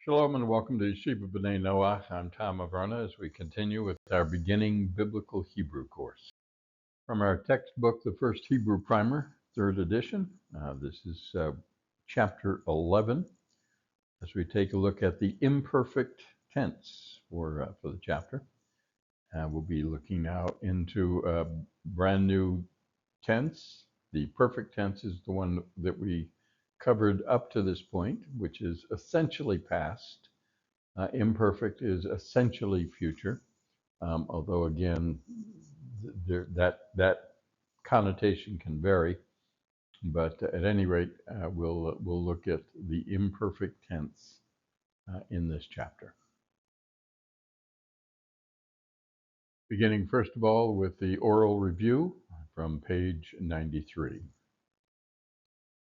Shalom and welcome to Yeshiva B'nai Noach. I'm Tom Averna as we continue with our beginning biblical Hebrew course. From our textbook, The First Hebrew Primer, 3rd edition, this is chapter 11, as we take a look at the imperfect tense for the chapter. We'll be looking now into a brand new tense. The perfect tense is the one that we covered up to this point, which is essentially past. Imperfect is essentially future, although again, that connotation can vary. But at any rate, we'll look at the imperfect tense in this chapter. Beginning first of all with the oral review from page 93.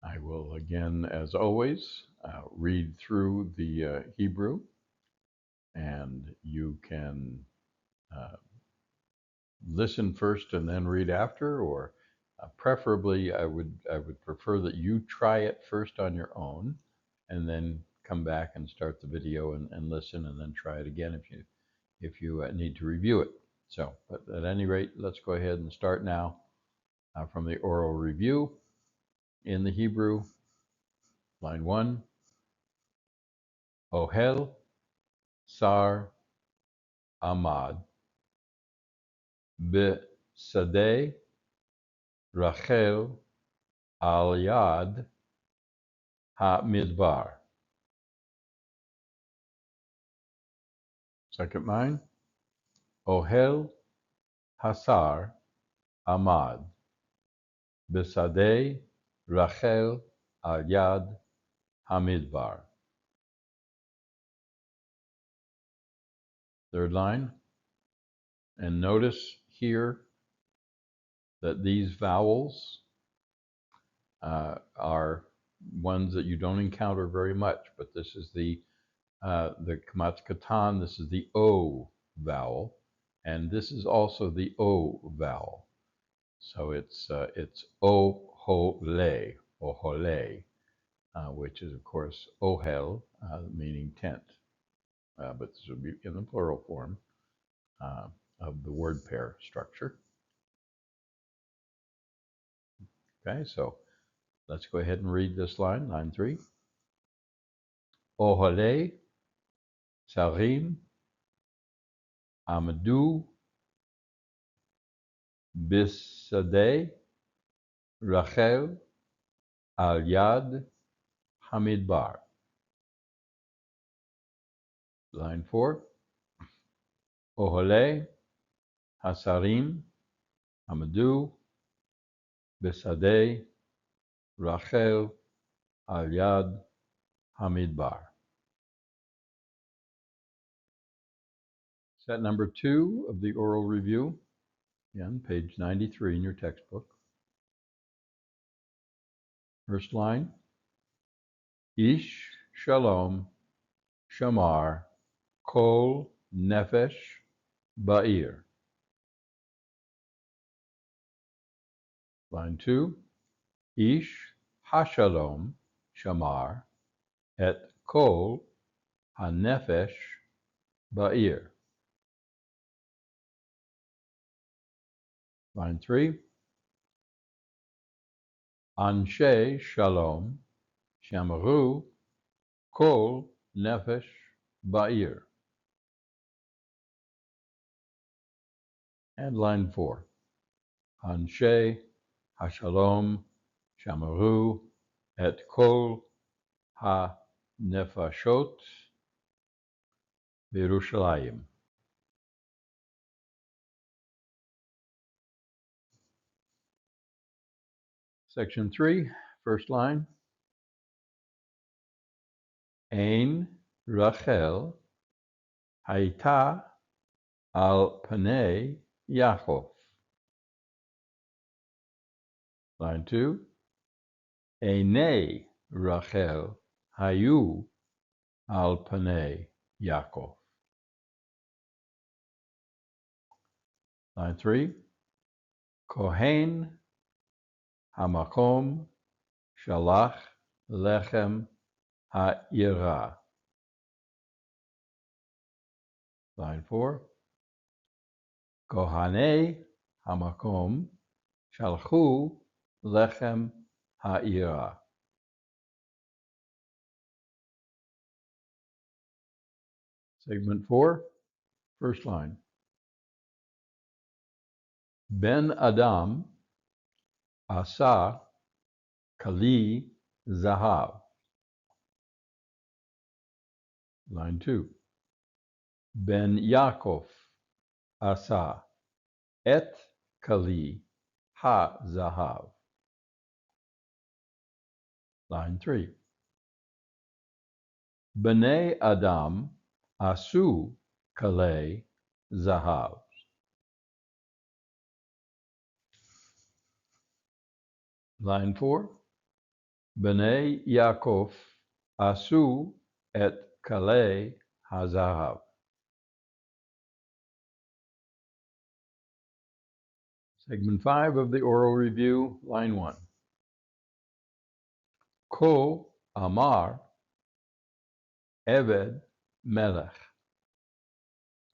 I will again, as always, read through the Hebrew, and you can listen first and then read after, or preferably I would prefer that you try it first on your own and then come back and start the video and listen and then try it again if you need to review it. So, but at any rate, let's go ahead and start now from the oral review in the Hebrew. Line 1, Ohel Sar Amad B'Sadeh Rachel Al Yad HaMidbar. Second line, Ohel Hasar Amad B'Sadeh Rachel Al Yad HaMidbar. Third line, and notice here that these vowels are ones that you don't encounter very much, but this is the Kamatz Katan, this is the O vowel, and this is also the O vowel. So it's O-ho-le, O-ho-le, which is, of course, Ohel, meaning tent. But this would be in the plural form of the word pair structure. Okay, so let's go ahead and read this line, line 3. Ohole, Sarim, Amadu, Bisadeh, Rachel, Al Yad, Hamidbar. Line 4. Ohole, Hasarim, Amadu, Bisadeh, Rachel, Al Yad, Hamidbar. Set number 2 of the oral review, again, page 93 in your textbook. First line, Ish Shalom Shamar Kol Nefesh Ba'ir. Line 2, Ish Hashalom Shamar Et Kol HaNefesh Ba'ir. Line 3, Anshe Shalom Shamru Kol Nefesh Ba'ir. And line 4, Anshe Hashalom Shamaru Et Kol HaNefashot B'Yerushalayim. Section 3, first line. Ein Rachel Haita al Panei Yaakov. Line 2. Einei Rachel Hayu al Panei Yaakov. Line 3. Kohen Hamakom Shalach Lechem Ha'ira. Line 4. Kohanei hamakom shalchu lechem ha'ira. Segment 4, first line. Ben Adam asa kali zahav. Line 2. Ben Yaakov asa et kali ha zahav. Line 3. Bnei Adam asu kale zahav. Line 4. Bnei Yaakov asu et kale hazahav. Segment 5 of the oral review, line 1. Ko amar Eved melech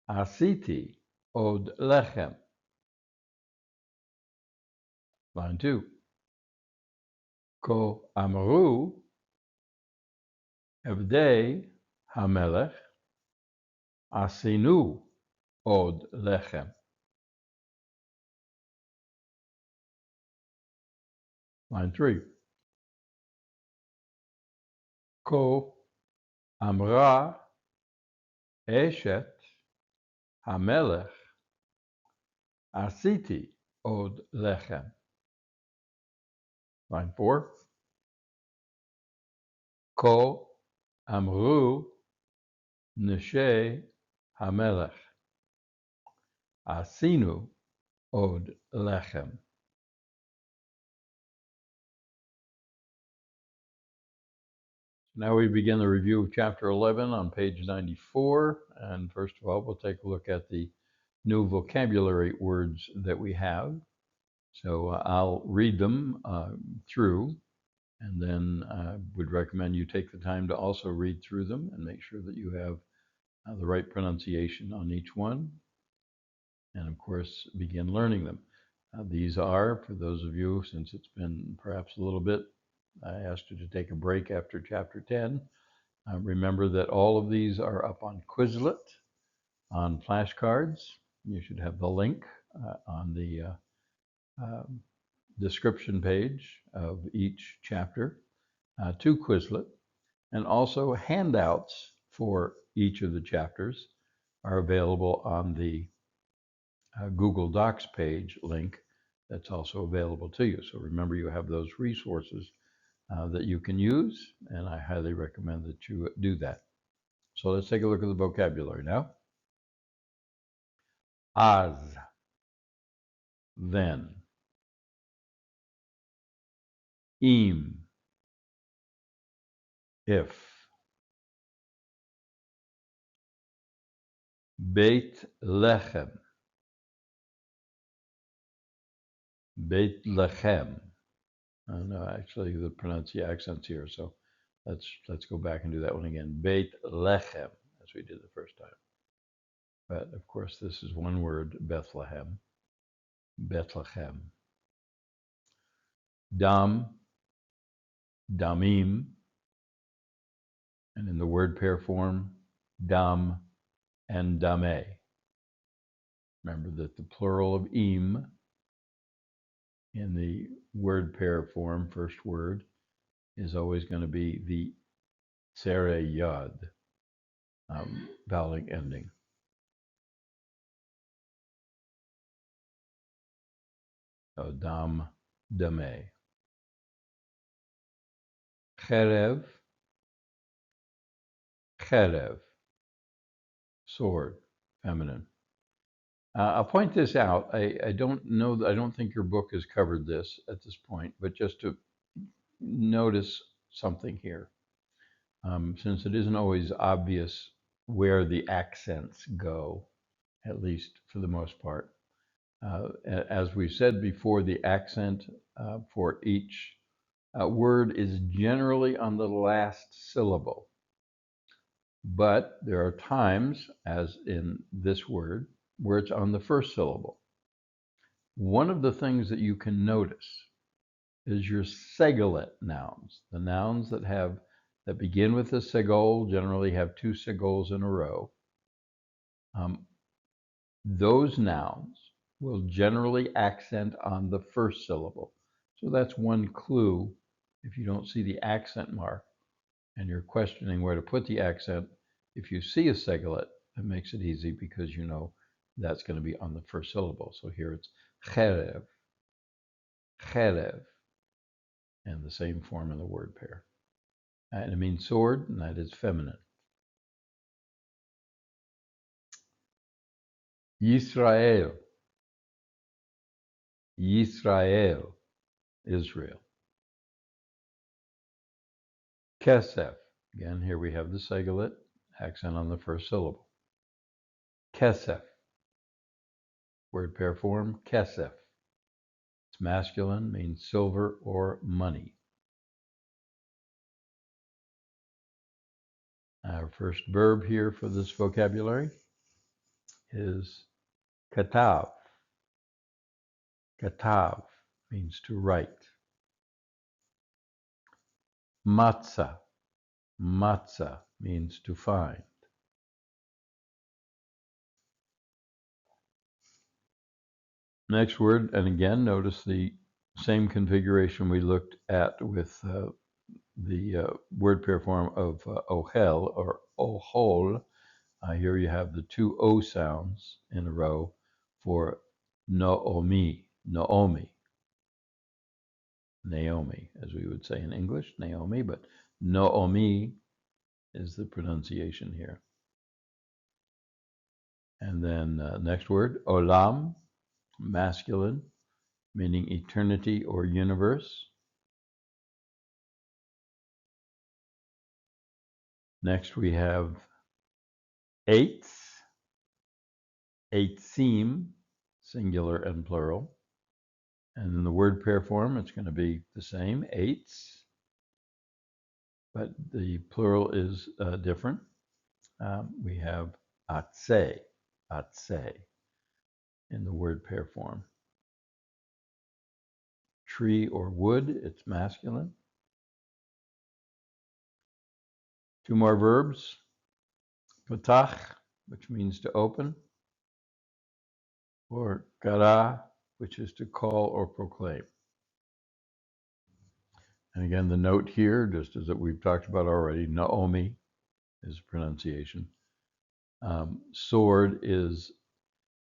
asiti od lechem. Line 2. Ko amru evdei hamelech asinu od lechem. Line 3. Ko amra eshet hamelech asiti od lechem. Line 4. Ko amru neshe hamelech asinu od lechem. Now we begin the review of chapter 11 on page 94. And first of all, we'll take a look at the new vocabulary words that we have. So I'll read them through, and then I would recommend you take the time to also read through them and make sure that you have the right pronunciation on each one. And of course, begin learning them. These are, for those of you, since it's been perhaps a little bit, I asked you to take a break after chapter 10. Remember that all of these are up on Quizlet, on Flashcards. You should have the link on the description page of each chapter to Quizlet. And also handouts for each of the chapters are available on the Google Docs page link that's also available to you. So remember, you have those resources that you can use, and I highly recommend that you do that. So let's take a look at the vocabulary now. Az, then. Im, if. Beit lechem. Beit lechem. No, actually, the pronunciation accents here, so let's go back and do that one again. Beit lechem, as we did the first time. But of course, this is one word, Bethlehem. Bethlehem. Dam, damim, and in the word pair form, dam and dame. Remember that the plural of im in the word pair form, first word, is always going to be the tsere yod, vowel ending. So dam, dame. Cherev, cherev, sword, feminine. I'll point this out. I don't know, I don't think your book has covered this at this point, but just to notice something here. Since it isn't always obvious where the accents go, at least for the most part. As we said before, the accent for each word is generally on the last syllable. But there are times, as in this word, where it's on the first syllable. One of the things that you can notice is your segolet nouns. The nouns that begin with a segol generally have two segols in a row. Those nouns will generally accent on the first syllable. So that's one clue. If you don't see the accent mark and you're questioning where to put the accent, if you see a segolet, it makes it easy because you know that's going to be on the first syllable. So here it's cherev, cherev, and the same form in the word pair. And it means sword, and that is feminine. Yisrael, Yisrael, Israel. Kesef, again, here we have the segolet, accent on the first syllable. Kesef, word pair form, kesef. It's masculine, means silver or money. Our first verb here for this vocabulary is katav. Katav means to write. Matzah. Matzah means to find. Next word, and again, notice the same configuration we looked at with the word pair form of ohel or ohol. Here you have the two O sounds in a row for Naomi, Naomi, Naomi, as we would say in English, Naomi, but Naomi is the pronunciation here. And then next word, olam, masculine, meaning eternity or universe. Next we have eights, eightzim, singular and plural. And in the word pair form, it's going to be the same, eights, but the plural is different. We have atse, atse, in the word pair form. Tree or wood, it's masculine. Two more verbs. Patach, which means to open, or kara, which is to call or proclaim. And again, the note here, just as that we've talked about already, Naomi is pronunciation. Sword is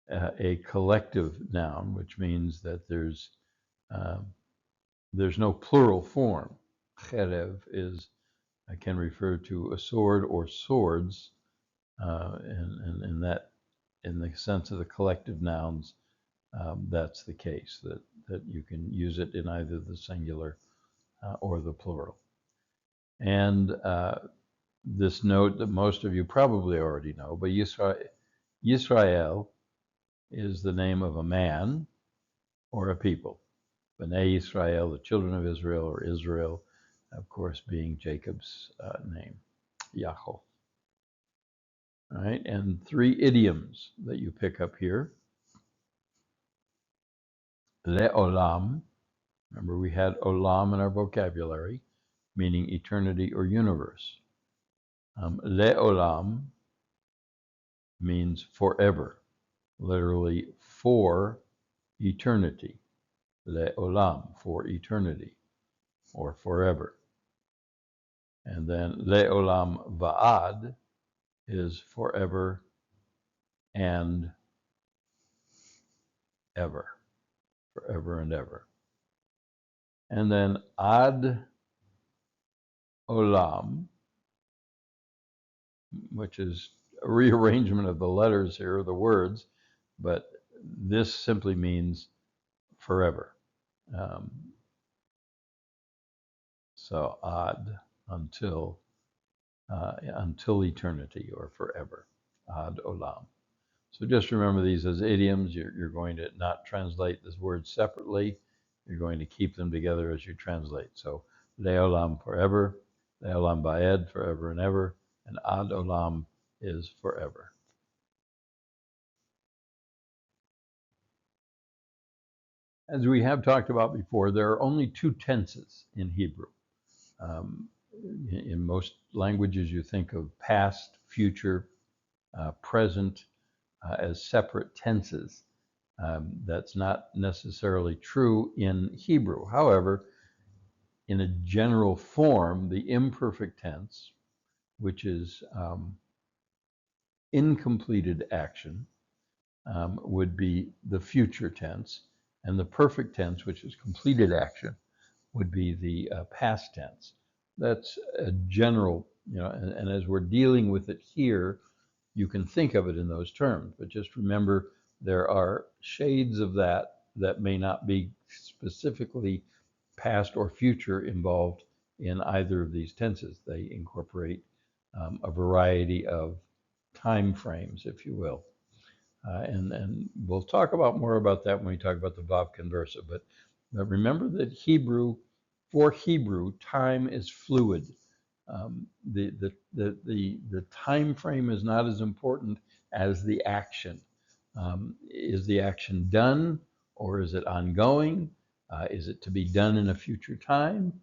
a collective noun, which means that there's no plural form. Cherev can refer to a sword or swords, in the sense of the collective nouns. That's the case, that you can use it in either the singular or the plural. And this note that most of you probably already know, but Yisrael is the name of a man or a people. B'nai Yisrael, the children of Israel, or Israel, of course, being Jacob's name, Yaakov. All right, and three idioms that you pick up here. Le'olam, remember we had olam in our vocabulary, meaning eternity or universe. Le'olam means forever, literally for eternity. Le'olam, for eternity, or forever. And then le'olam va'ad is forever and ever, forever and ever. And then ad olam, which is a rearrangement of the letters here, the words, but this simply means forever. So ad, until eternity or forever, ad olam. So just remember these as idioms. You're going to not translate this word separately. You're going to keep them together as you translate. So le'olam, forever, le'olam ba'ed, forever and ever, and ad olam is forever. As we have talked about before, there are only two tenses in Hebrew. Um, in most languages, you think of past, future, present as separate tenses. That's not necessarily true in Hebrew. However, in a general form, the imperfect tense, which is incompleted action, would be the future tense, and the perfect tense, which is completed action, would be the past tense. That's a general, and as we're dealing with it here, you can think of it in those terms, but just remember there are shades of that may not be specifically past or future involved in either of these tenses. They incorporate a variety of time frames, if you will. And we'll talk about more about that when we talk about the Vav Conversa. But remember that for Hebrew, time is fluid. The time frame is not as important as the action. Is the action done, or is it ongoing? Is it to be done in a future time?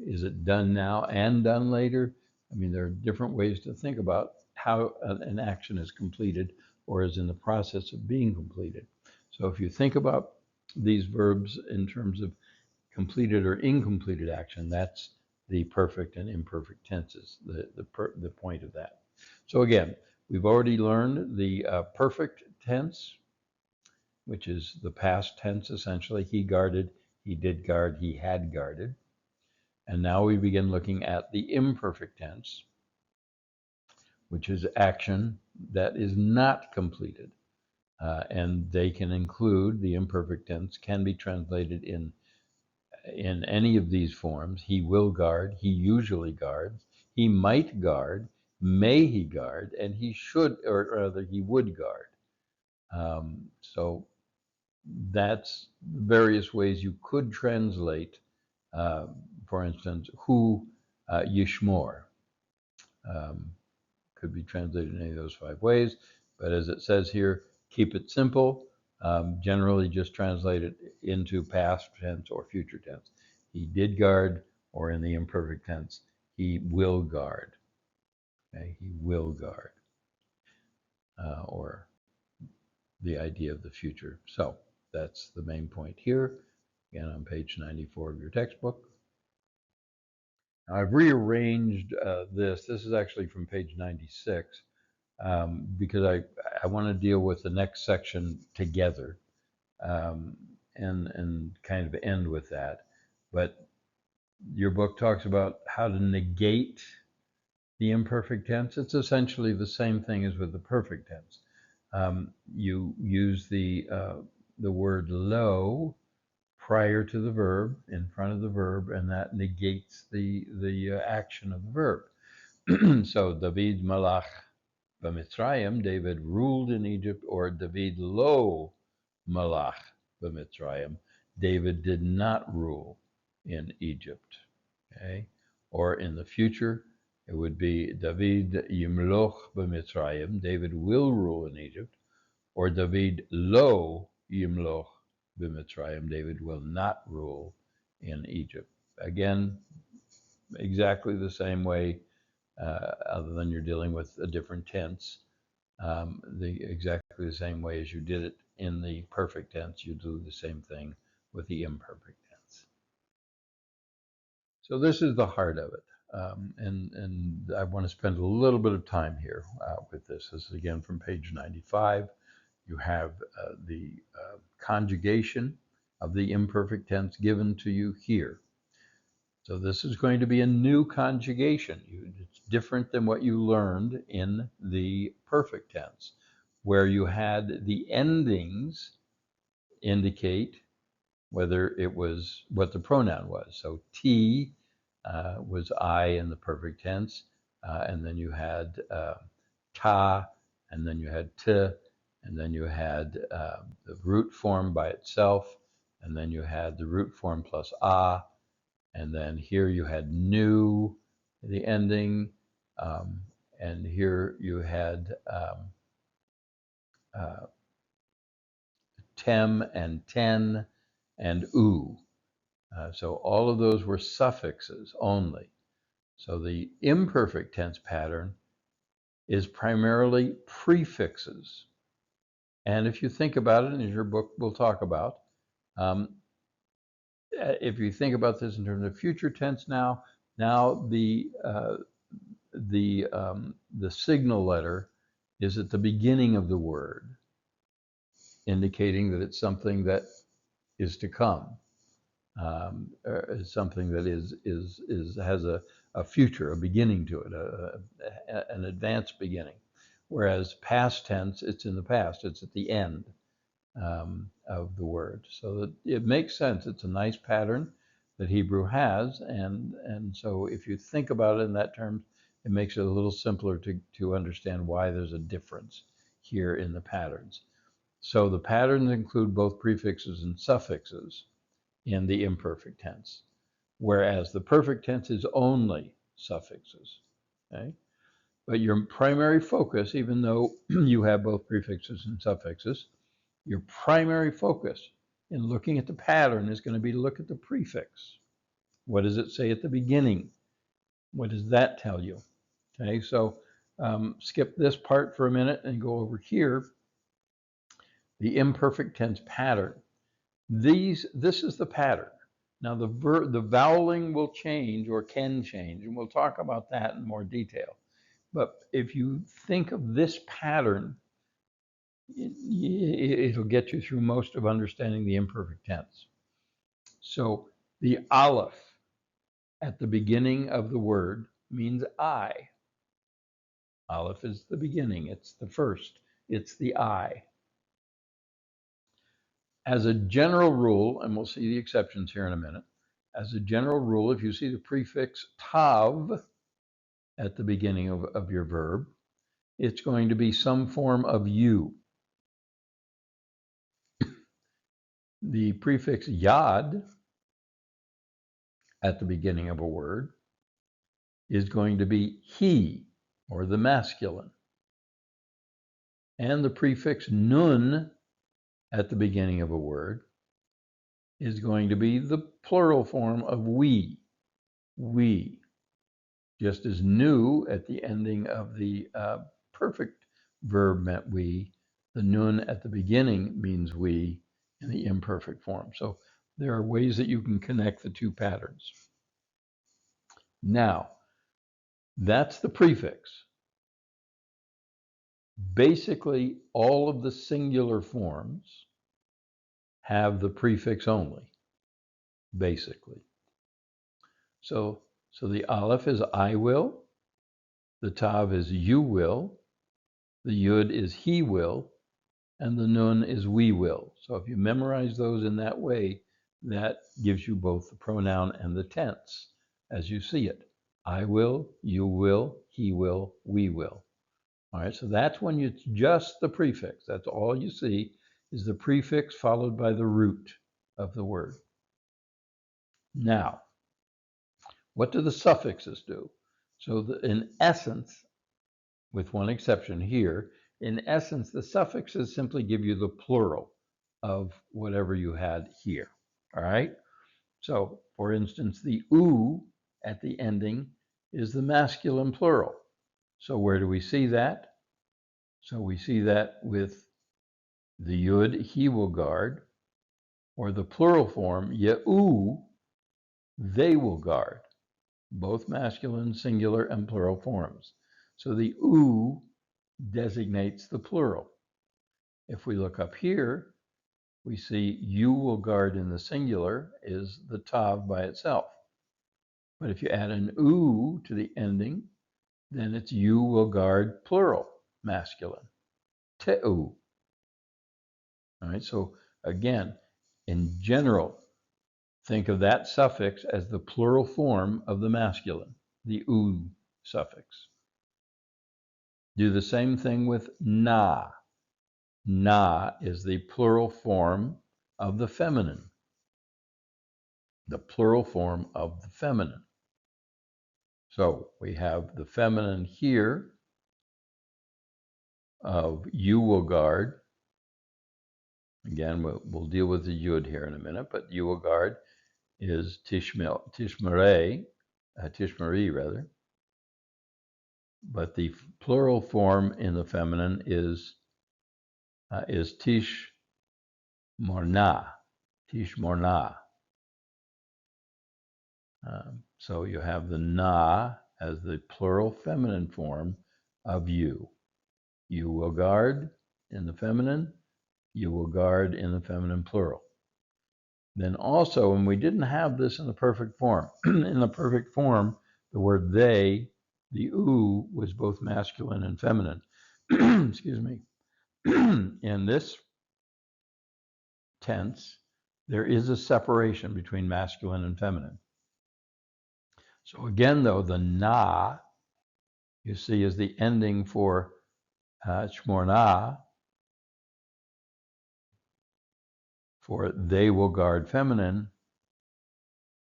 Is it done now and done later? I mean, there are different ways to think about how an action is completed or is in the process of being completed. So if you think about these verbs in terms of completed or incompleted action, that's the perfect and imperfect tenses, the point of that. So again, we've already learned the perfect tense, which is the past tense essentially. He guarded, he did guard, he had guarded. And now we begin looking at the imperfect tense, which is action that is not completed. And they can include, the imperfect tense can be translated in any of these forms. He will guard, he usually guards, he might guard, may he guard, and he should, or rather he would guard. So that's various ways you could translate, for instance, hu yishmor. Could be translated in any of those 5 ways, but as it says here, keep it simple. Generally just translate it into past tense or future tense. He did guard, or in the imperfect tense, he will guard. Okay? He will guard, or the idea of the future. So that's the main point here. Again, on page 94 of your textbook. Now, I've rearranged this. This is actually from page 96 because I want to deal with the next section together and kind of end with that. But your book talks about how to negate the imperfect tense. It's essentially the same thing as with the perfect tense. You use the word lo prior to the verb, in front of the verb, and that negates the action of the verb. So David malach b'Mitzrayim, David ruled in Egypt, or David lo malach b'Mitzrayim, David did not rule in Egypt. Okay, or in the future, it would be David yimloch b'Mitzrayim, David will rule in Egypt, or David lo yimloch b'Mitzrayim, David will not rule in Egypt. Again, exactly the same way, other than you're dealing with a different tense. Exactly the same way as you did it in the perfect tense, you do the same thing with the imperfect tense. So this is the heart of it. And I want to spend a little bit of time here with this. This is again from page 95. You have the conjugation of the imperfect tense given to you here. So this is going to be a new conjugation. It's different than what you learned in the perfect tense, where you had the endings indicate whether it was what the pronoun was. So T was I in the perfect tense, and then you had ta, and then you had t, and then you had the root form by itself, and then you had the root form plus a, and then here you had nu, the ending, And here you had tem and ten and u. So all of those were suffixes only. So the imperfect tense pattern is primarily prefixes. And if you think about it, and as your book will talk about, if you think about this in terms of future tense now the signal letter is at the beginning of the word, indicating that it's something that is to come, something that has a future, a beginning to it, an advanced beginning. Whereas past tense, it's in the past, it's at the end of the word. So that it makes sense. It's a nice pattern that Hebrew has, and so if you think about it in that terms, it makes it a little simpler to understand why there's a difference here in the patterns. So the patterns include both prefixes and suffixes in the imperfect tense, whereas the perfect tense is only suffixes. Okay? But your primary focus, even though you have both prefixes and suffixes, your primary focus in looking at the pattern is going to be to look at the prefix. What does it say at the beginning? What does that tell you? Okay, so skip this part for a minute and go over here. The imperfect tense pattern. This is the pattern. Now the voweling will change or can change, and we'll talk about that in more detail. But if you think of this pattern, it'll get you through most of understanding the imperfect tense. So the aleph at the beginning of the word means I. Aleph is the beginning, it's the first, it's the I. As a general rule, and we'll see the exceptions here in a minute, as a general rule, if you see the prefix tav at the beginning of your verb, it's going to be some form of you. The prefix yad at the beginning of a word is going to be he, or the masculine. And the prefix nun at the beginning of a word is going to be the plural form of we. Just as nu at the ending of the perfect verb meant we, the nun at the beginning means we in the imperfect form. So there are ways that you can connect the two patterns. Now, that's the prefix. Basically, all of the singular forms have the prefix only, basically. So the aleph is I will, the tav is you will, the yud is he will, and the nun is we will. So if you memorize those in that way, that gives you both the pronoun and the tense as you see it. I will, you will, he will, we will. All right, so that's when it's just the prefix. That's all you see is the prefix followed by the root of the word. Now, what do the suffixes do? So in essence, with one exception here, in essence, the suffixes simply give you the plural of whatever you had here, all right? So, for instance, the u at the ending is the masculine plural. So where do we see that? So we see that with the yud, he will guard, or the plural form, ye'u, they will guard, both masculine, singular, and plural forms. So the u designates the plural. If we look up here, we see you will guard in the singular is the tav by itself. But if you add an u to the ending, then it's you will guard plural, masculine, te'u. All right, so again, in general, think of that suffix as the plural form of the masculine, the u suffix. Do the same thing with na. Na is the plural form of the feminine. The plural form of the feminine. So we have the feminine here of you will guard. Again, we'll deal with the yud here in a minute, but you will guard is tishmare rather. But the plural form in the feminine is tishmorna, tishmorna. So you have the na as the plural feminine form of you. You will guard in the feminine, you will guard in the feminine plural. Then also, and we didn't have this in the perfect form, in the perfect form, the word they, the u, was both masculine and feminine. Excuse me. In this tense, there is a separation between masculine and feminine. So again, though, the na, you see, is the ending for shmorna, for they will guard feminine,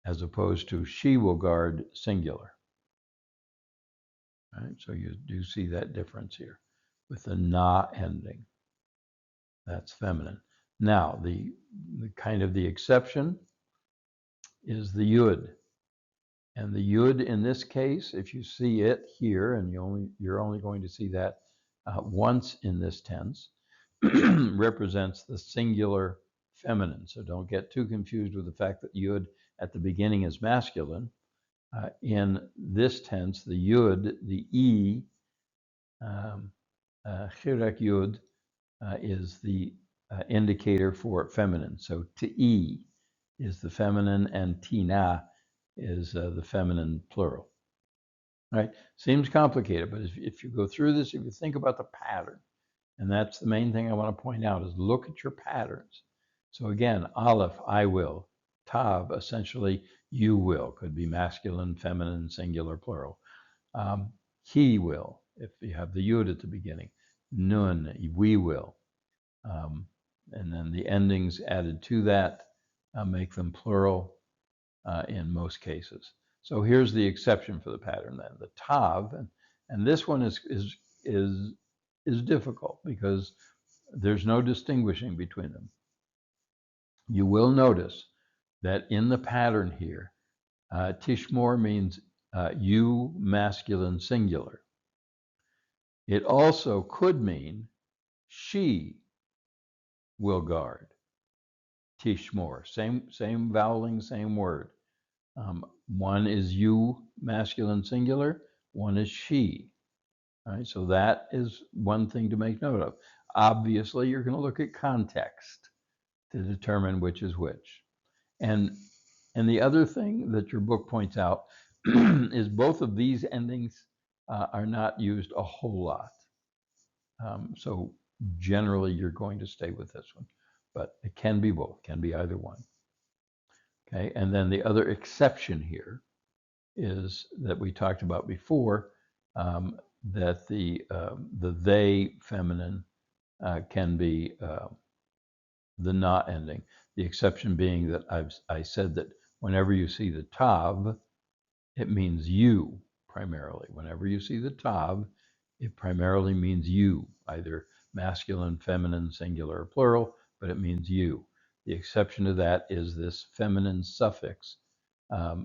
as opposed to she will guard singular. Right? So you do see that difference here with the na ending. That's feminine. Now, the kind of the exception is the yud. And the yud in this case, if you see it here, and you're only going to see that once in this tense, represents the singular feminine. So don't get too confused with the fact that yud at the beginning is masculine. In this tense, the yud, the e, chirek yud, is the indicator for feminine. So ti is the feminine, and tina is the feminine plural. Right? Seems complicated, but if you go through this, if you think about the pattern, and that's the main thing I want to point out, is look at your patterns. So again, aleph, I will. Tav, essentially, you will. Could be masculine, feminine, singular, plural. He will, if you have the yud at the beginning. Nun, we will. And then the endings added to that make them plural in most cases. So here's the exception for the pattern then, the tav, and this one is difficult because there's no distinguishing between them. You will notice that in the pattern here, tishmor means you, masculine, singular. It also could mean she will guard. Tishmor, same voweling, same word. One is you, masculine, singular. One is she. All right, so that is one thing to make note of. Obviously, you're going to look at context to determine which is which. And the other thing that your book points out is both of these endings are not used a whole lot. So generally, you're going to stay with this one, but it can be both, can be either one. Okay, and then the other exception here is that we talked about before, that the they feminine can be the not ending. The exception being that I said that whenever you see the tav, it means you primarily. Whenever you see the tav, it primarily means you, either masculine, feminine, singular, or plural, but it means you. The exception to that is this feminine suffix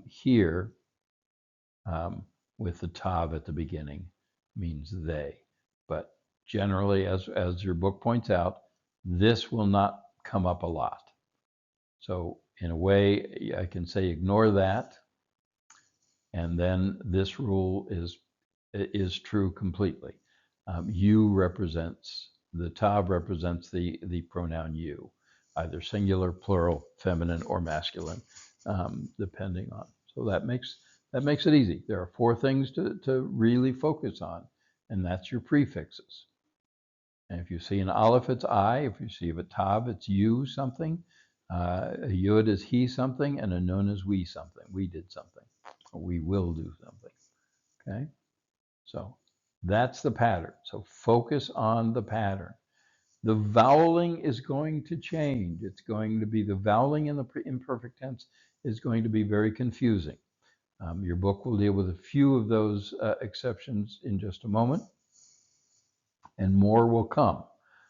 here with the tav at the beginning means they. But generally, as your book points out, this will not come up a lot. So in a way, I can say ignore that, and then this rule is true completely. You represents, the tav represents the pronoun you, either singular, plural, feminine, or masculine, depending on. So that makes it easy. There are 4 things to really focus on, and that's your prefixes. And if you see an aleph, it's I. If you see a tav, it's you something. A yud is he something, and a nun is we something. We did something, or we will do something. Okay, so that's the pattern. So focus on the pattern. The voweling is going to change. It's going to be the voweling in the imperfect tense is going to be very confusing. Your book will deal with a few of those exceptions in just a moment, and more will come.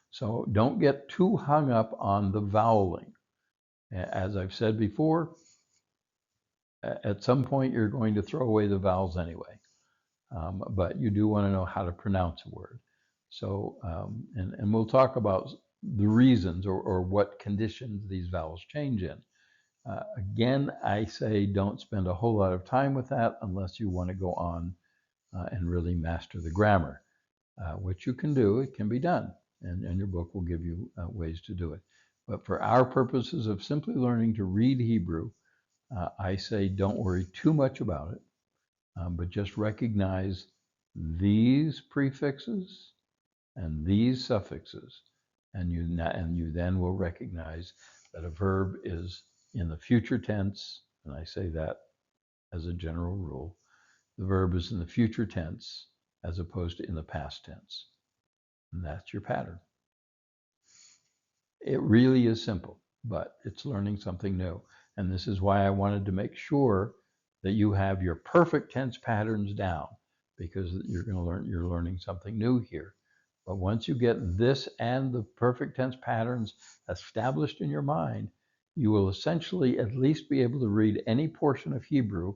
So don't get too hung up on the voweling. As I've said before, at some point you're going to throw away the vowels anyway, but you do want to know how to pronounce a word. So, and we'll talk about the reasons or what conditions these vowels change in. Again, I say don't spend a whole lot of time with that unless you want to go on and really master the grammar, which you can do. It can be done, and your book will give you ways to do it. But for our purposes of simply learning to read Hebrew, I say don't worry too much about it, but just recognize these prefixes and these suffixes, and you then will recognize that a verb is in the future tense, and I say that as a general rule. The verb is in the future tense as opposed to in the past tense, and that's your pattern. It really is simple, but it's learning something new, and this is why I wanted to make sure that you have your perfect tense patterns down, because you're learning something new here. But once you get this and the perfect tense patterns established in your mind, you will essentially at least be able to read any portion of Hebrew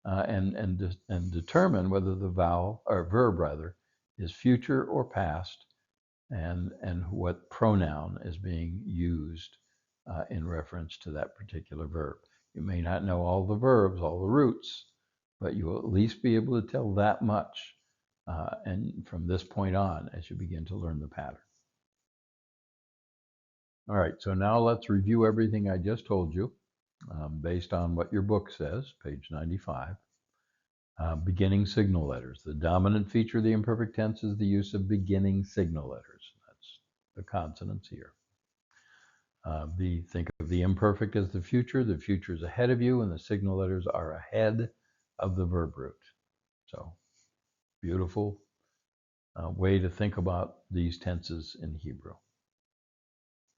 and determine whether the vowel or verb rather is future or past, and what pronoun is being used in reference to that particular verb. You may not know all the verbs, all the roots, but you will at least be able to tell that much. And from this point on, as you begin to learn the pattern. All right, so now let's review everything I just told you based on what your book says, page 95. Beginning signal letters. The dominant feature of the imperfect tense is the use of beginning signal letters. That's the consonants here. Think of the imperfect as the future. The future is ahead of you, and the signal letters are ahead of the verb root. So, beautiful way to think about these tenses in Hebrew.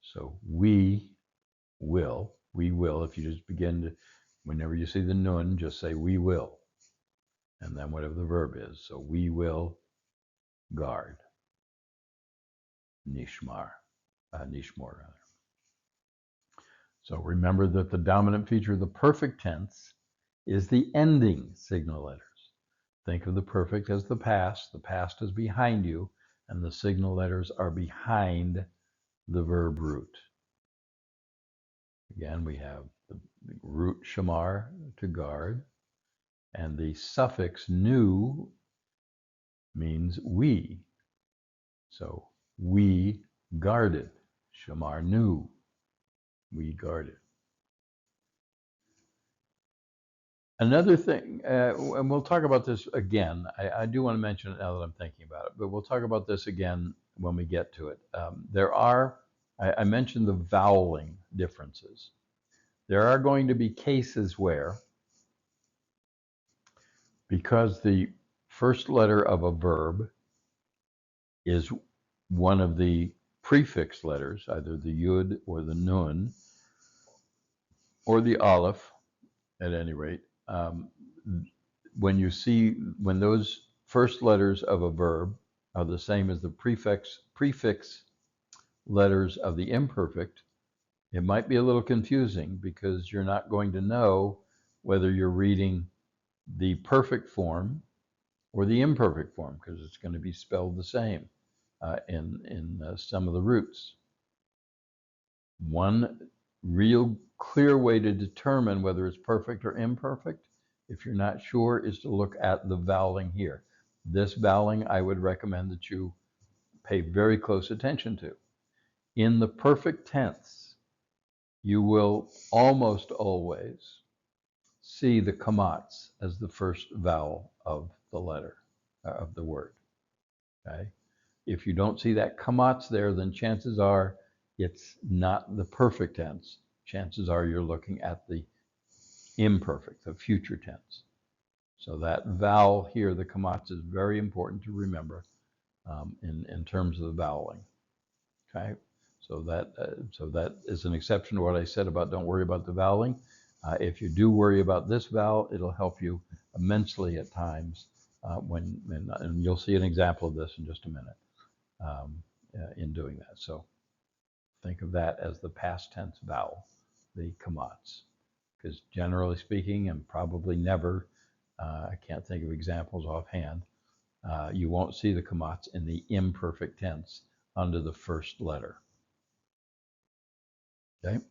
So we will, if you just begin to, whenever you see the nun, just say we will, and then whatever the verb is. So we will guard, nishmor rather. So remember that the dominant feature of the perfect tense is the ending signal letters. Think of the perfect as the past is behind you, and the signal letters are behind the verb root. Again, we have the root shamar, to guard, and the suffix nu means we. So we guarded, shamar nu, we guarded. Another thing, and we'll talk about this again. I do want to mention it now that I'm thinking about it, but we'll talk about this again when we get to it. I mentioned the voweling differences. There are going to be cases where, because the first letter of a verb is one of the prefix letters, either the yud or the nun, or the aleph, at any rate, when those first letters of a verb are the same as the prefix letters of the imperfect, it might be a little confusing because you're not going to know whether you're reading the perfect form or the imperfect form, because it's going to be spelled the same in some of the roots. One real clear way to determine whether it's perfect or imperfect, if you're not sure, is to look at the voweling here. This voweling I would recommend that you pay very close attention to. In the perfect tense, you will almost always see the kamats as the first vowel of the letter, of the word. Okay? If you don't see that kamats there, then chances are it's not the perfect tense. Chances are you're looking at the imperfect, the future tense. So that vowel here, the kamats, is very important to remember in terms of the voweling. Okay, so that is an exception to what I said about don't worry about the voweling. If you do worry about this vowel, it'll help you immensely at times and you'll see an example of this in just a minute in doing that. So think of that as the past tense vowel, the kamats. Because generally speaking, and probably never, I can't think of examples offhand, you won't see the kamats in the imperfect tense under the first letter. Okay,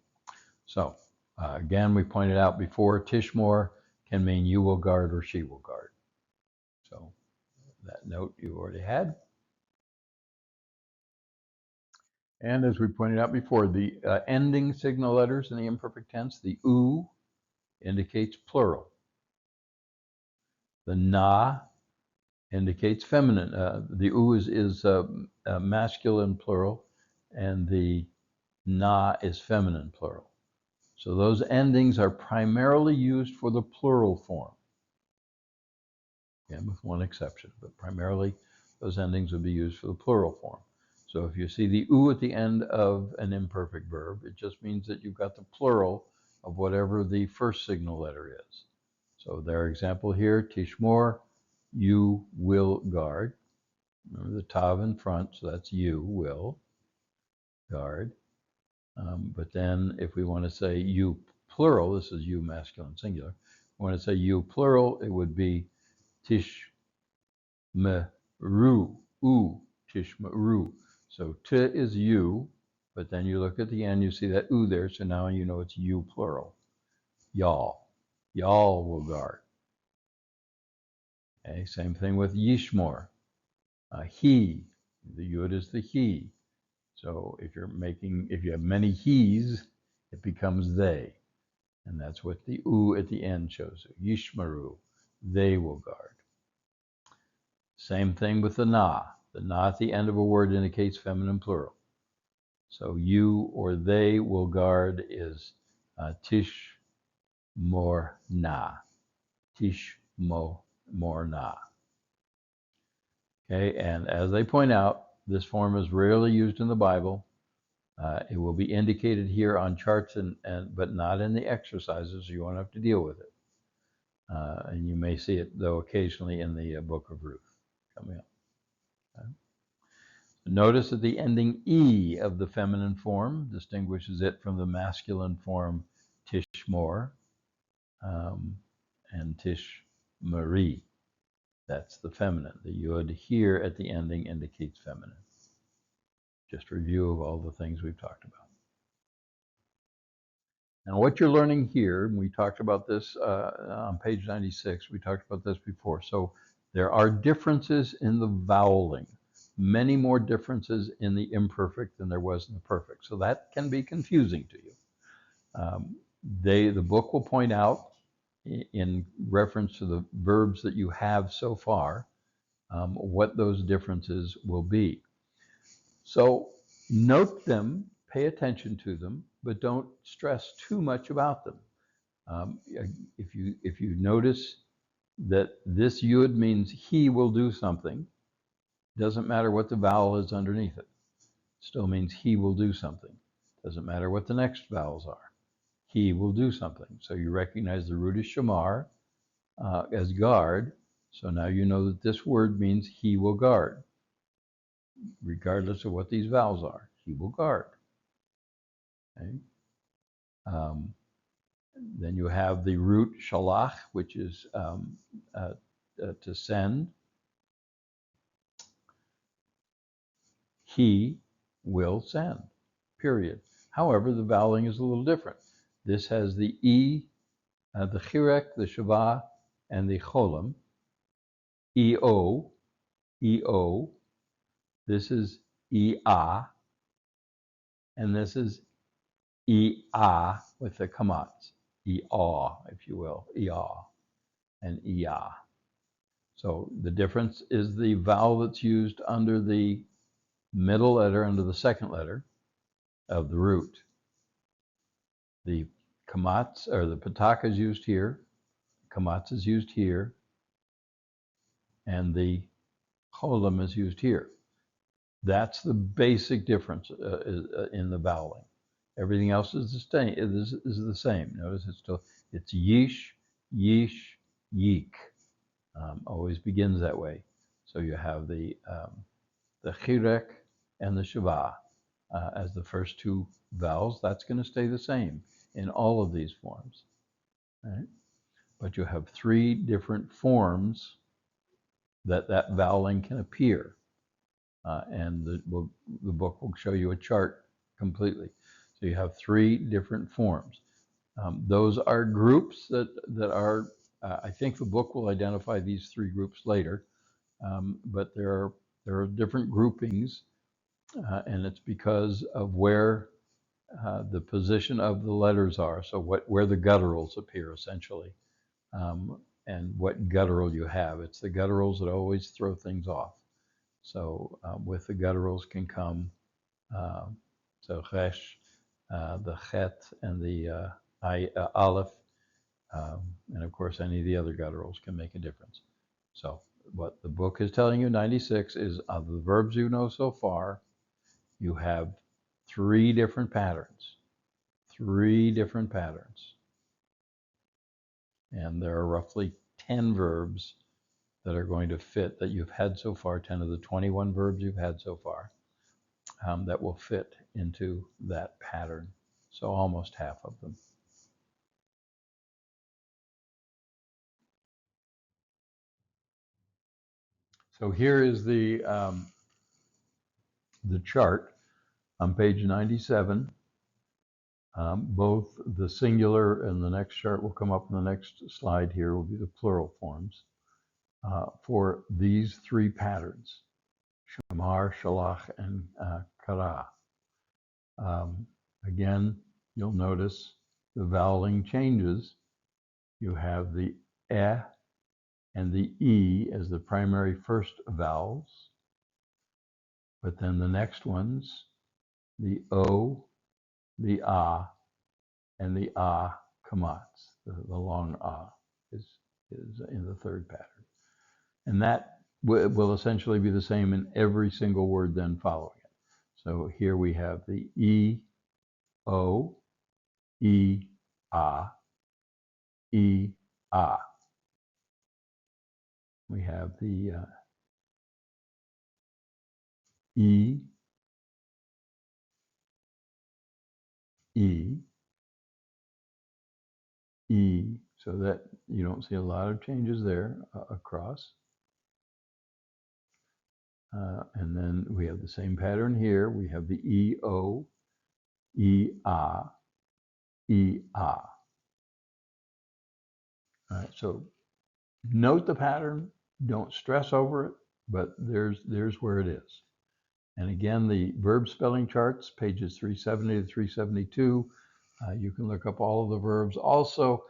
so again, we pointed out before, tishmor can mean you will guard or she will guard. So that note you already had. And as we pointed out before, the ending signal letters in the imperfect tense, the u indicates plural. The na indicates feminine. The u is masculine plural, and the na is feminine plural. So those endings are primarily used for the plural form. Again, with one exception, but primarily those endings would be used for the plural form. So if you see the u at the end of an imperfect verb, it just means that you've got the plural of whatever the first signal letter is. So their example here, tishmor, you will guard. Remember the tav in front, so that's you will guard. But then if we want to say you plural, this is you masculine singular. We want to say you plural, it would be tishmeru, tishmeru. So t is you, but then you look at the end, you see that u there, so now you know it's you plural. Y'all will guard. Okay, same thing with yishmor. He, the yud is the he. So if you have many he's, it becomes they. And that's what the u at the end shows you. Yishmaru, they will guard. Same thing with the na. The na at the end of a word indicates feminine plural. So you or they will guard is tish mor na. Tish mo mor na. Okay, and as they point out, this form is rarely used in the Bible. It will be indicated here on charts, but not in the exercises, so you won't have to deal with it. And you may see it, though, occasionally in the book of Ruth coming up. Okay. Notice that the ending E of the feminine form distinguishes it from the masculine form tishmor and tishmari. That's the feminine. The yud here at the ending indicates feminine. Just a review of all the things we've talked about. Now, what you're learning here, and we talked about this on page 96, we talked about this before. So there are differences in the voweling, many more differences in the imperfect than there was in the perfect. So that can be confusing to you. The book will point out, in reference to the verbs that you have so far, what those differences will be. So note them, pay attention to them, but don't stress too much about them. If you notice that this yud means he will do something, doesn't matter what the vowel is underneath it. Still means he will do something. Doesn't matter what the next vowels are. He will do something. So you recognize the root is shamar as guard. So now you know that this word means he will guard, regardless of what these vowels are. He will guard. Okay. Then you have the root shalach, which is to send. He will send, period. However, the voweling is a little different. This has the E, the chirek, the shavah, and the cholam. E-O, E-O. This is E-A, and this is E-A with the kamats. E-A, if you will, E-A and E-A. So the difference is the vowel that's used under the middle letter, under the second letter of the root. The kamats, or the pataka is used here, kamats is used here, and the cholam is used here. That's the basic difference in the voweling. Everything else is the same. Is the same. Notice it's yeesh, yeesh, yeek. Always begins that way. So you have the chirek and the shava as the first two vowels. That's going to stay the same in all of these forms, right? But you have three different forms that voweling can appear, and the book will show you a chart completely. So you have three different forms. Those are groups that are. I think the book will identify these three groups later, but there are different groupings, and it's because of where the position of the letters are. So where the gutturals appear essentially, and what guttural you have. It's the gutturals that always throw things off. So with the gutturals can come so resh, the chet, and the aleph, and of course any of the other gutturals can make a difference. So what the book is telling you, 96, is of the verbs you know so far, you have three different patterns. And there are roughly 10 verbs that are going to fit that you've had so far, 10 of the 21 verbs you've had so far, that will fit into that pattern. So almost half of them. So here is the chart on page 97. Both the singular and the next chart will come up in the next slide here will be the plural forms for these three patterns, Shamar, Shalach, and Kara. Again, you'll notice the voweling changes. You have the eh and the e as the primary first vowels, but then the next ones, the o, the ah, and the ah kamats, the long ah is in the third pattern. And that will essentially be the same in every single word then following it. So here we have the e, o, e, ah, e, ah. We have the e, e, e, so that you don't see a lot of changes there across. And then we have the same pattern here. We have the e, o, e, ah, e, ah. All right, so note the pattern, don't stress over it, but there's where it is. And again, the verb spelling charts, pages 370 to 372, you can look up all of the verbs. Also,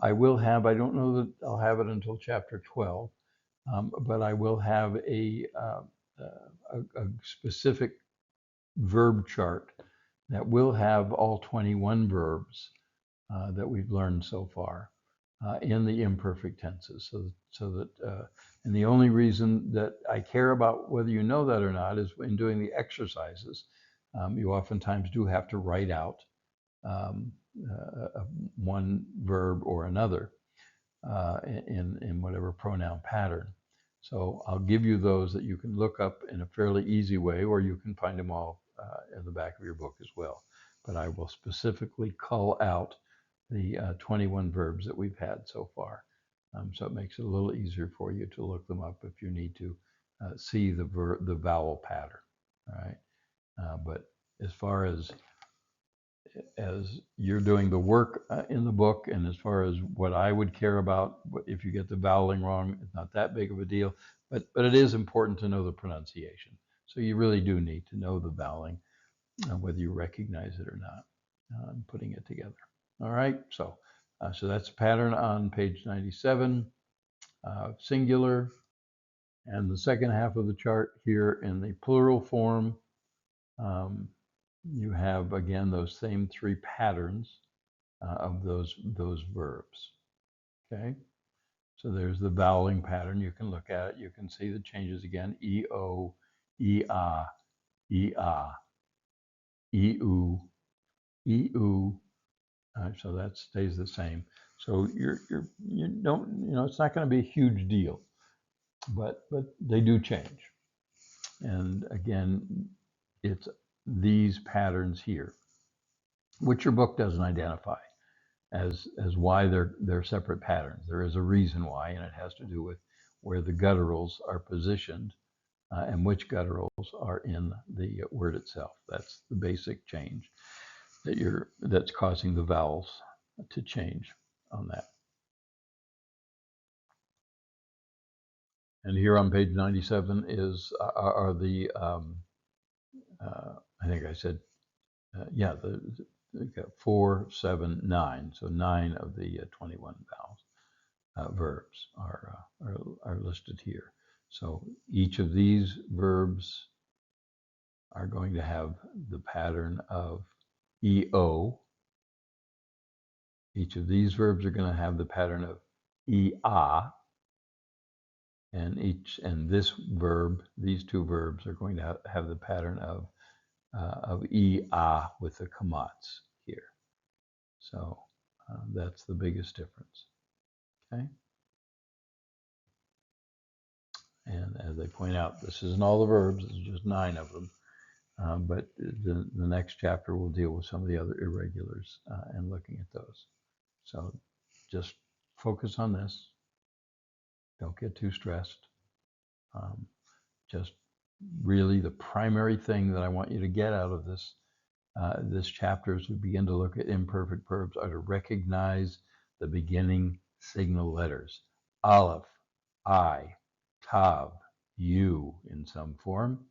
I will have, I don't know that I'll have it until chapter 12, but I will have a specific verb chart that will have all 21 verbs that we've learned so far in the imperfect tenses. So that, and the only reason that I care about whether you know that or not is in doing the exercises, you oftentimes do have to write out one verb or another in whatever pronoun pattern. So I'll give you those that you can look up in a fairly easy way, or you can find them all in the back of your book as well. But I will specifically call out the 21 verbs that we've had so far. So it makes it a little easier for you to look them up if you need to see the vowel pattern. All right. But as far as you're doing the work in the book, and as far as what I would care about, if you get the voweling wrong, it's not that big of a deal, but it is important to know the pronunciation. So you really do need to know the voweling, whether you recognize it or not, putting it together. All right, so that's a pattern on page 97, singular, and the second half of the chart here in the plural form. You have, again, those same three patterns of those verbs. Okay, so there's the voweling pattern. You can look at it. You can see the changes again: e, o, e, ah, e, ah, e, u, EU. So that stays the same. So you don't, it's not going to be a huge deal, but they do change. And again, it's these patterns here, which your book doesn't identify as why they're separate patterns. There is a reason why, and it has to do with where the gutturals are positioned and which gutturals are in the word itself. That's the basic change that's causing the vowels to change on that. And here on page 97 are the I think I said the 4, 7, 9. So 9 of the 21 vowels verbs are listed here. So each of these verbs are going to have the pattern of EO. Each of these verbs are going to have the pattern of EA. And this verb, these two verbs are going to have the pattern of EA with the kamats here. So that's the biggest difference. Okay. And as they point out, this isn't all the verbs, this is just 9 of them. But the next chapter will deal with some of the other irregulars and looking at those. So just focus on this. Don't get too stressed. Just really the primary thing that I want you to get out of this chapter as we begin to look at imperfect verbs are to recognize the beginning signal letters. Aleph, I, Tav, you in some form.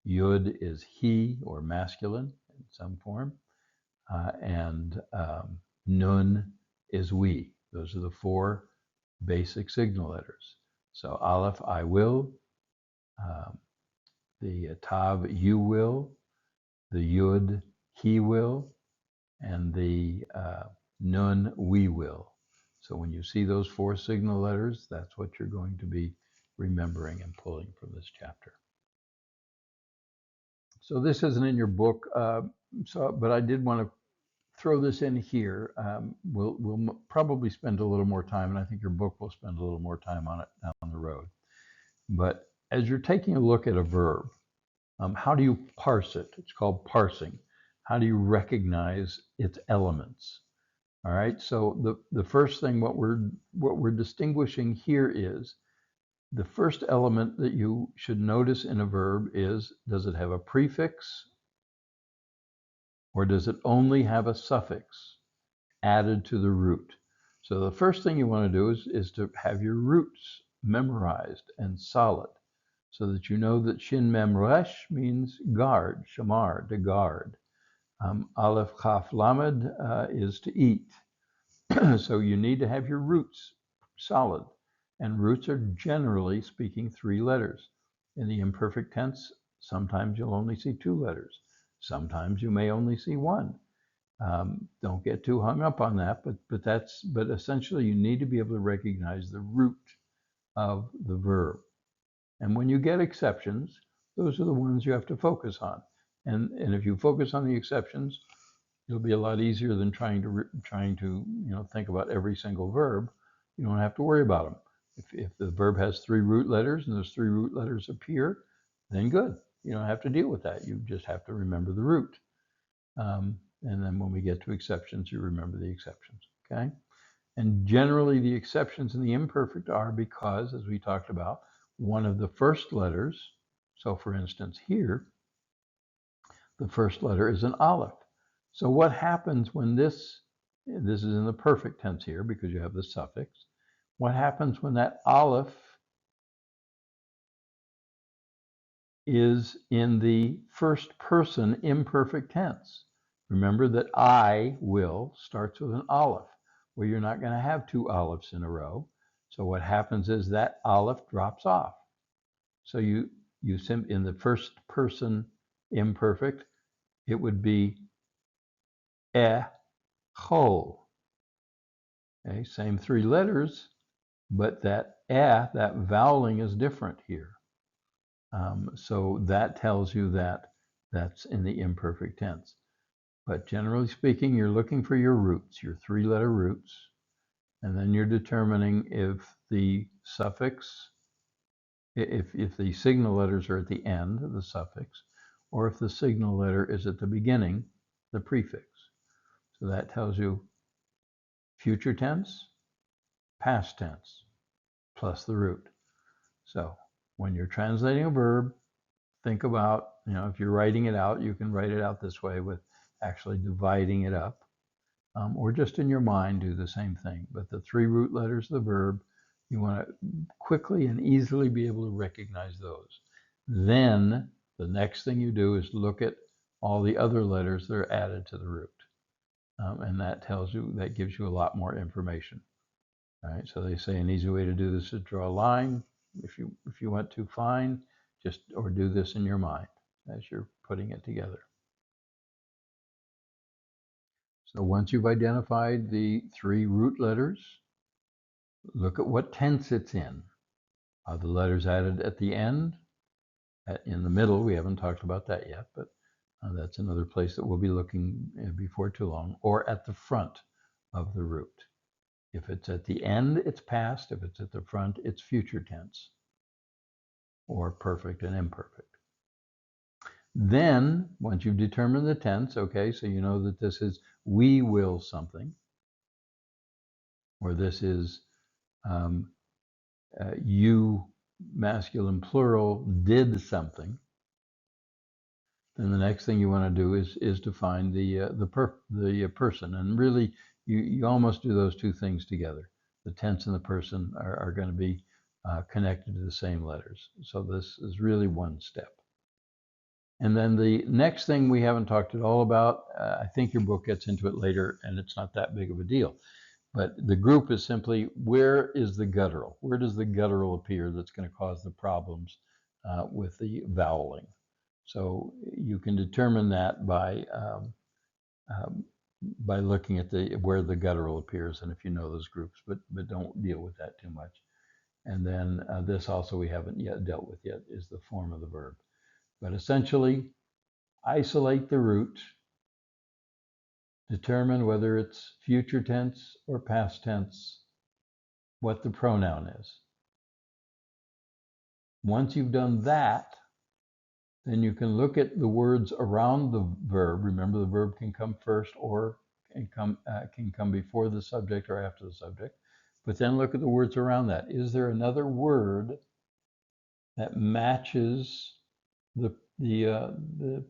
Yud is he or masculine in some form. And Nun is we. Those are the 4 basic signal letters. So Aleph, I will. The Tav, you will. The Yud, he will. And the Nun, we will. So when you see those 4 signal letters, that's what you're going to be remembering and pulling from this chapter. So this isn't in your book, but I did want to throw this in here. We'll probably spend a little more time, and I think your book will spend a little more time on it down the road. But as you're taking a look at a verb, how do you parse it? It's called parsing. How do you recognize its elements? All right. So the first thing, what we're distinguishing here is the first element that you should notice in a verb is, does it have a prefix or does it only have a suffix added to the root? So the first thing you want to do is to have your roots memorized and solid so that you know that shin mem resh means guard, shamar, to guard. Aleph chaf lamed is to eat. So you need to have your roots solid. And roots are generally speaking 3 letters. In the imperfect tense, sometimes you'll only see 2 letters. Sometimes you may only see 1. Don't get too hung up on that, but essentially you need to be able to recognize the root of the verb. And when you get exceptions, those are the ones you have to focus on. And if you focus on the exceptions, it'll be a lot easier than trying to think about every single verb. You don't have to worry about them. If the verb has 3 root letters and those 3 root letters appear, then good. You don't have to deal with that. You just have to remember the root. And then when we get to exceptions, you remember the exceptions, okay? And generally the exceptions in the imperfect are because, as we talked about, one of the first letters, so for instance here, the first letter is an aleph. So what happens when this is in the perfect tense here because you have the suffix, what happens when that aleph is in the first person imperfect tense? Remember that I will starts with an aleph, where you're not going to have 2 alephs in a row. So what happens is that aleph drops off. So you in the first person imperfect, it would be chol. Okay, same 3 letters, but that voweling is different here. So that tells you that that's in the imperfect tense. But generally speaking, you're looking for your roots, your three-letter roots, and then you're determining if the suffix, if the signal letters are at the end, the suffix, or if the signal letter is at the beginning, the prefix. So that tells you future tense, past tense, plus the root. So when you're translating a verb, think about, if you're writing it out, you can write it out this way with actually dividing it up, or just in your mind do the same thing. But the three root letters of the verb, you want to quickly and easily be able to recognize those. Then the next thing you do is look at all the other letters that are added to the root. And that gives you a lot more information. All right, so they say an easy way to do this is draw a line. If you want to, fine, or do this in your mind as you're putting it together. So once you've identified the three root letters, look at what tense it's in. Are the letters added at the end? In the middle, we haven't talked about that yet, but that's another place that we'll be looking before too long, or at the front of the root. If it's at the end, it's past. If it's at the front, it's future tense, or perfect and imperfect. Then, once you've determined the tense, okay, so you know that this is we will something, or this is you, masculine plural, did something. Then the next thing you want to do is to find the person, and really you almost do those two things together. The tense and the person are going to be connected to the same letters. So this is really one step. And then the next thing we haven't talked at all about, I think your book gets into it later, and it's not that big of a deal. But the group is simply, where is the guttural? Where does the guttural appear that's going to cause the problems with the voweling? So you can determine that by looking at where the guttural appears, and if you know those groups, but don't deal with that too much. And then this also we haven't yet dealt with yet is the form of the verb. But essentially, isolate the root, determine whether it's future tense or past tense, what the pronoun is. Once you've done that, then you can look at the words around the verb. Remember, the verb can come first or can come before the subject or after the subject. But then look at the words around that. Is there another word that matches the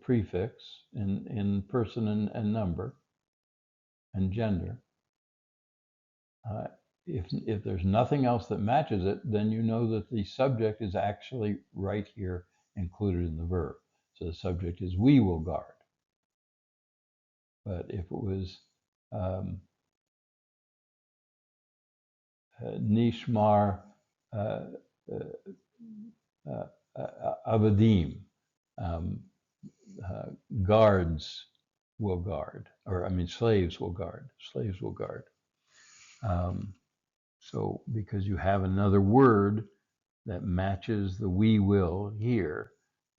prefix in person and number and gender? If there's nothing else that matches it, then you know that the subject is actually right here included in the verb. So the subject is we will guard. But if it was Nishmar Avadim, guards will guard, slaves will guard. Slaves will guard. So because you have another word that matches the we will here,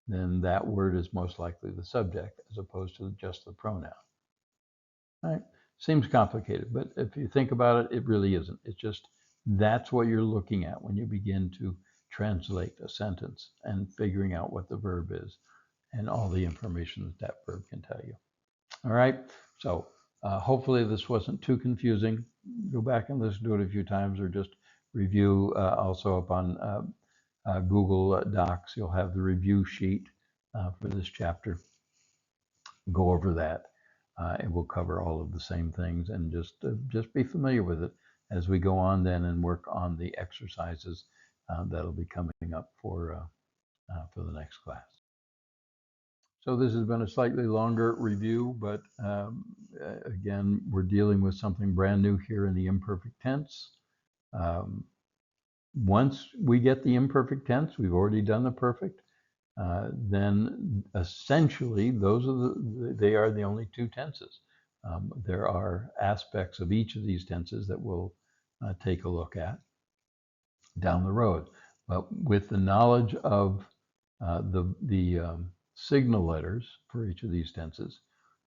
then that word is most likely the subject as opposed to just the pronoun. All right. Seems complicated, but if you think about it, it really isn't. It's just that's what you're looking at when you begin to translate a sentence and figuring out what the verb is and all the information that that verb can tell you. All right. So hopefully this wasn't too confusing. Go back and listen to it a few times, or just review also up on Google Docs. You'll have the review sheet for this chapter. Go over that. It will cover all of the same things, and just be familiar with it as we go on then and work on the exercises that'll be coming up for the next class. So this has been a slightly longer review, but again, we're dealing with something brand new here in the imperfect tense. Once we get the imperfect tense, we've already done the perfect, then essentially they are the only two tenses. There are aspects of each of these tenses that we'll take a look at down the road. But with the knowledge of the signal letters for each of these tenses,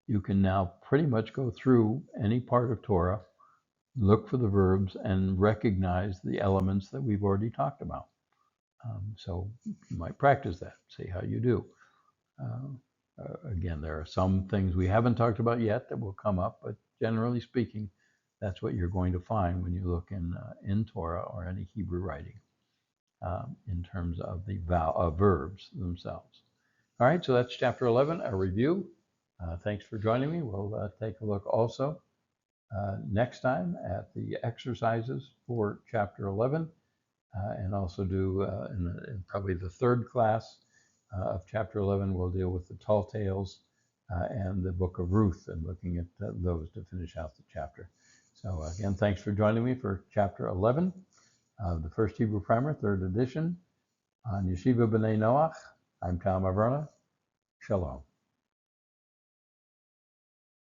you can now pretty much go through any part of Torah, look for the verbs, and recognize the elements that we've already talked about. So you might practice that, see how you do. Again, there are some things we haven't talked about yet that will come up, but generally speaking, that's what you're going to find when you look in Torah or any Hebrew writing in terms of the verbs themselves. All right, so that's chapter 11, a review. Thanks for joining me. We'll take a look also next time at the exercises for chapter 11 and also do in probably the third class of chapter 11, we'll deal with the tall tales and the book of Ruth and looking at those to finish out the chapter. So again, thanks for joining me for chapter 11 of the First Hebrew Primer, third edition on Yeshiva B'nai Noach. I'm Tom Averna. Shalom.